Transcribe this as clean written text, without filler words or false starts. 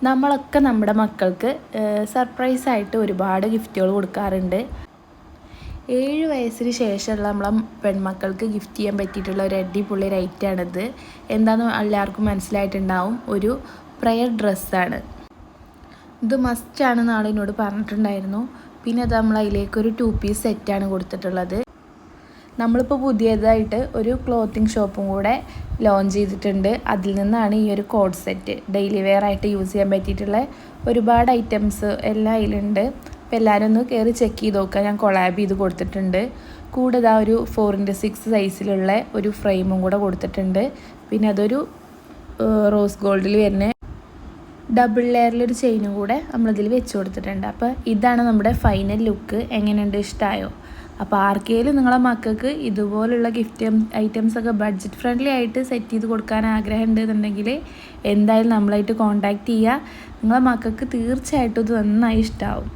നമ്മളൊക്കെ നമ്മുടെ മക്കൾക്ക് സർപ്രൈസായിട്ട് ഒരുപാട് ഗിഫ്റ്റുകൾ കൊടുക്കാറുണ്ട്. 7 വയസ്സിന് ശേഷമുള്ള നമ്മളെ പെൺമക്കൾക്ക് ഗിഫ്റ്റ് ചെയ്യാൻ പറ്റിയിട്ടുള്ള ഒരു അടിപൊളി ഒരു ഐറ്റമാണിത്. എന്താണെന്ന് എല്ലാവർക്കും മനസ്സിലായിട്ടുണ്ടാവും. ഒരു പ്രയർ ഡ്രസ്സാണ് ഇത്. മസ്റ്റാണെന്ന് ആളിനോട് പറഞ്ഞിട്ടുണ്ടായിരുന്നു. പിന്നെ അത് നമ്മൾ അതിലേക്കൊരു 2 പീസ് സെറ്റാണ് കൊടുത്തിട്ടുള്ളത്. നമ്മളിപ്പോൾ പുതിയതായിട്ട് ഒരു ക്ലോത്തിങ് ഷോപ്പും കൂടെ ലോഞ്ച് ചെയ്തിട്ടുണ്ട്. അതിൽ നിന്നാണ് ഈ ഒരു കോഡ് സെറ്റ്. ഡെയിലി വെയർ ആയിട്ട് യൂസ് ചെയ്യാൻ പറ്റിയിട്ടുള്ള ഒരുപാട് ഐറ്റംസ് എല്ലാം അതിലുണ്ട്. അപ്പോൾ എല്ലാവരും ഒന്ന് കയറി ചെക്ക് ചെയ്ത് നോക്കുക. ഞാൻ കൊളാബ് ചെയ്ത് കൊടുത്തിട്ടുണ്ട്. കൂടെ ഇതാ ഒരു 4x6 സൈസിലുള്ള ഒരു ഫ്രെയിമും കൂടെ കൊടുത്തിട്ടുണ്ട്. പിന്നെ അതൊരു റോസ് ഗോൾഡിൽ വരുന്ന ഡബിൾ ലെയറിലൊരു ചെയിനും കൂടെ നമ്മളിതിൽ വെച്ച് കൊടുത്തിട്ടുണ്ട്. അപ്പോൾ ഇതാണ് നമ്മുടെ ഫൈനൽ ലുക്ക്. എങ്ങനെയുണ്ട്, ഇഷ്ടമായോ? അപ്പോൾ ആർക്കെങ്കിലും നിങ്ങളെ മക്കൾക്ക് ഇതുപോലുള്ള ഗിഫ്റ്റ് ഐറ്റംസൊക്കെ ബഡ്ജറ്റ് ഫ്രണ്ട്ലി ആയിട്ട് സെറ്റ് ചെയ്ത് കൊടുക്കാൻ ആഗ്രഹം ഉണ്ടെന്നുണ്ടെങ്കിൽ എന്തായാലും നമ്മളായിട്ട് കോൺടാക്റ്റ് ചെയ്യുക. നിങ്ങളെ മക്കൾക്ക് തീർച്ചയായിട്ടും ഇത് നന്നായി ഇഷ്ടമാവും.